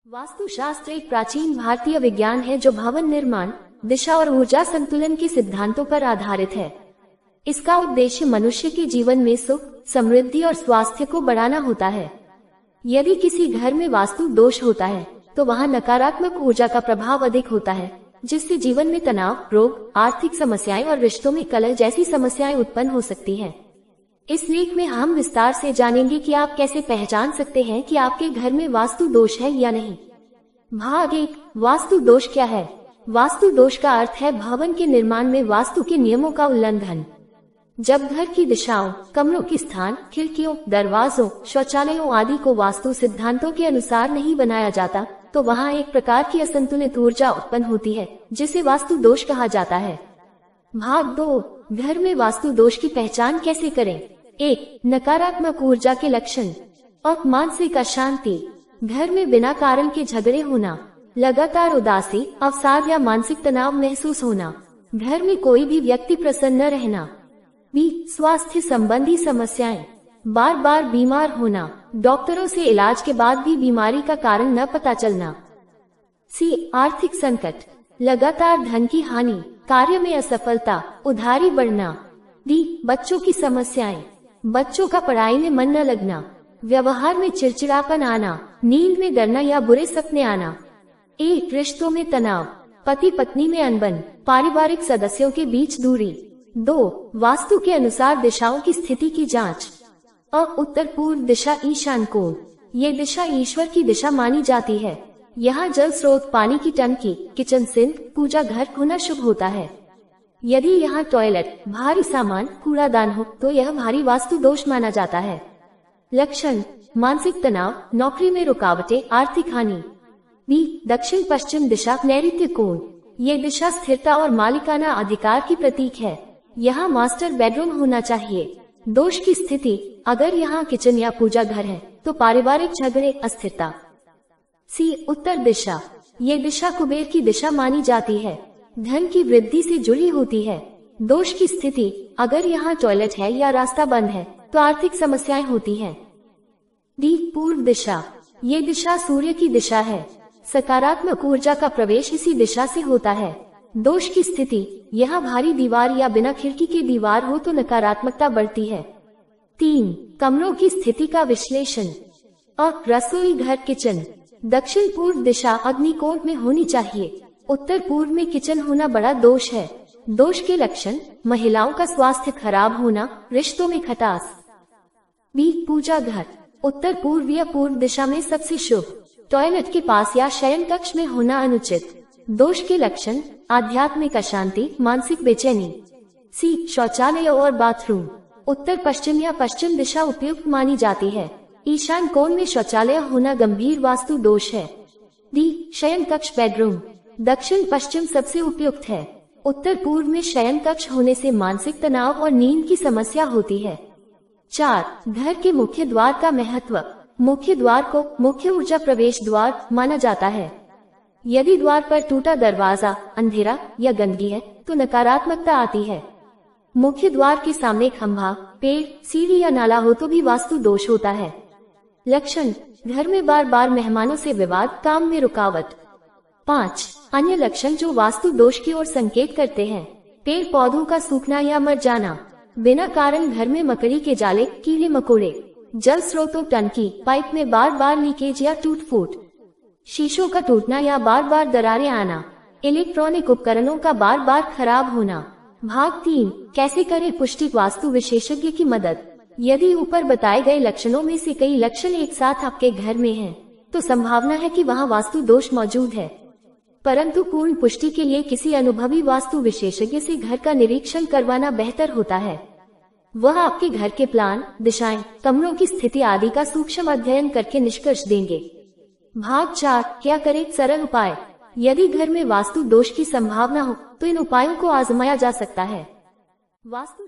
वास्तुशास्त्र एक प्राचीन भारतीय विज्ञान है जो भवन निर्माण, दिशा और ऊर्जा संतुलन के सिद्धांतों पर आधारित है। इसका उद्देश्य मनुष्य के जीवन में सुख, समृद्धि और स्वास्थ्य को बढ़ाना होता है। यदि किसी घर में वास्तु दोष होता है तो वहां नकारात्मक ऊर्जा का प्रभाव अधिक होता है, जिससे जीवन में तनाव, रोग, आर्थिक समस्याएं और रिश्तों में कलह जैसी समस्याएं उत्पन्न हो सकती हैं। इस लेख में हम विस्तार से जानेंगे कि आप कैसे पहचान सकते हैं कि आपके घर में वास्तु दोष है या नहीं। भाग 1, वास्तु दोष क्या है? वास्तु दोष का अर्थ है भवन के निर्माण में वास्तु के नियमों का उल्लंघन। जब घर की दिशाओं, कमरों के स्थान, खिड़कियों, दरवाजों, शौचालयों आदि को वास्तु सिद्धांतों के अनुसार नहीं बनाया जाता, तो वहाँ एक प्रकार की असंतुलित ऊर्जा उत्पन्न होती है, जिसे वास्तु दोष कहा जाता है। भाग 2, घर में वास्तु दोष की पहचान कैसे करें? 1, नकारात्मक ऊर्जा के लक्षण और मानसिक अशांति। घर में बिना कारण के झगड़े होना, लगातार उदासी, अवसाद या मानसिक तनाव महसूस होना, घर में कोई भी व्यक्ति प्रसन्न न रहना। बी, स्वास्थ्य संबंधी समस्याएं, बार बार बीमार होना, डॉक्टरों से इलाज के बाद भी बीमारी का कारण न पता चलना। सी, आर्थिक संकट, लगातार धन की हानि, कार्य में असफलता, उधारी बढ़ना। डी, बच्चों की समस्याएं, बच्चों का पढ़ाई में मन न लगना, व्यवहार में चिड़चिड़ापन आना, नींद में डरना या बुरे सपने आना। ए, रिश्तों में तनाव, पति पत्नी में अनबन, पारिवारिक सदस्यों के बीच दूरी। 2, वास्तु के अनुसार दिशाओं की स्थिति की जांच। उत्तर पूर्व दिशा ईशान कोण, ये दिशा ईश्वर की दिशा मानी जाती है। यहाँ जल स्रोत, पानी की टंकी, किचन सिंक, पूजा घर होना शुभ होता है। यदि यहाँ टॉयलेट, भारी सामान, कूड़ादान हो तो यह भारी वास्तु दोष माना जाता है। लक्षण, मानसिक तनाव, नौकरी में रुकावटें, आर्थिक हानि। बी, दक्षिण पश्चिम दिशा, नैऋत्य कोण, ये दिशा स्थिरता और मालिकाना अधिकार की प्रतीक है। यहाँ मास्टर बेडरूम होना चाहिए। दोष की स्थिति, अगर यहाँ किचन या पूजा घर है तो पारिवारिक झगड़े, अस्थिरता। सी, उत्तर दिशा, ये दिशा कुबेर की दिशा मानी जाती है, धन की वृद्धि से जुड़ी होती है। दोष की स्थिति, अगर यहाँ टॉयलेट है या रास्ता बंद है तो आर्थिक समस्याएं होती हैं। डी, पूर्व दिशा, ये दिशा सूर्य की दिशा है, सकारात्मक ऊर्जा का प्रवेश इसी दिशा से होता है। दोष की स्थिति, यहाँ भारी दीवार या बिना खिड़की के दीवार हो तो नकारात्मकता बढ़ती है। 3, कमरों की स्थिति का विश्लेषण। रसोई घर, किचन, दक्षिण पूर्व दिशा अग्निकोण में होनी चाहिए, उत्तर पूर्व में किचन होना बड़ा दोष है। दोष के लक्षण, महिलाओं का स्वास्थ्य खराब होना, रिश्तों में खटास। बी, पूजा घर, उत्तर पूर्व या पूर्व दिशा में सबसे शुभ, टॉयलेट के पास या शयन कक्ष में होना अनुचित। दोष के लक्षण, आध्यात्मिक अशांति, मानसिक बेचैनी। सी, शौचालय और बाथरूम, उत्तर पश्चिम या पश्चिम दिशा उपयुक्त मानी जाती है, ईशान कोण में शौचालय होना गंभीर वास्तु दोष है। डी, शयन कक्ष, बेडरूम, दक्षिण पश्चिम सबसे उपयुक्त है, उत्तर पूर्व में शयन कक्ष होने से मानसिक तनाव और नींद की समस्या होती है। 4, घर के मुख्य द्वार का महत्व, मुख्य द्वार को मुख्य ऊर्जा प्रवेश द्वार माना जाता है। यदि द्वार पर टूटा दरवाजा, अंधेरा या गंदगी है तो नकारात्मकता आती है। मुख्य द्वार के सामने खंभा, पेड़, सीढ़ी या नाला हो तो भी वास्तु दोष होता है। लक्षण, घर में बार बार मेहमानों से विवाद, काम में रुकावट। 5, अन्य लक्षण जो वास्तु दोष की ओर संकेत करते हैं। पेड़ पौधों का सूखना या मर जाना, बिना कारण घर में मकड़ी के जाले, कीड़े मकोड़े, जल स्रोतों, टंकी, पाइप में बार बार लीकेज या टूट फूट, शीशों का टूटना या बार बार दरारें आना, इलेक्ट्रॉनिक उपकरणों का बार बार खराब होना। भाग 3, कैसे करें पुष्टि वास्तु विशेषज्ञ की मदद। यदि ऊपर बताए गए लक्षणों में से कई लक्षण एक साथ आपके घर में हैं, तो संभावना है कि वहां वास्तु दोष मौजूद है। परंतु पूर्ण पुष्टि के लिए किसी अनुभवी वास्तु विशेषज्ञ से घर का निरीक्षण करवाना बेहतर होता है। वह आपके घर के प्लान, दिशाएं, कमरों की स्थिति आदि का सूक्ष्म अध्ययन करके निष्कर्ष देंगे। भाग 4, क्या करें, सरल उपाय। यदि घर में वास्तु दोष की संभावना हो तो इन उपायों को आजमाया जा सकता है। वास्तु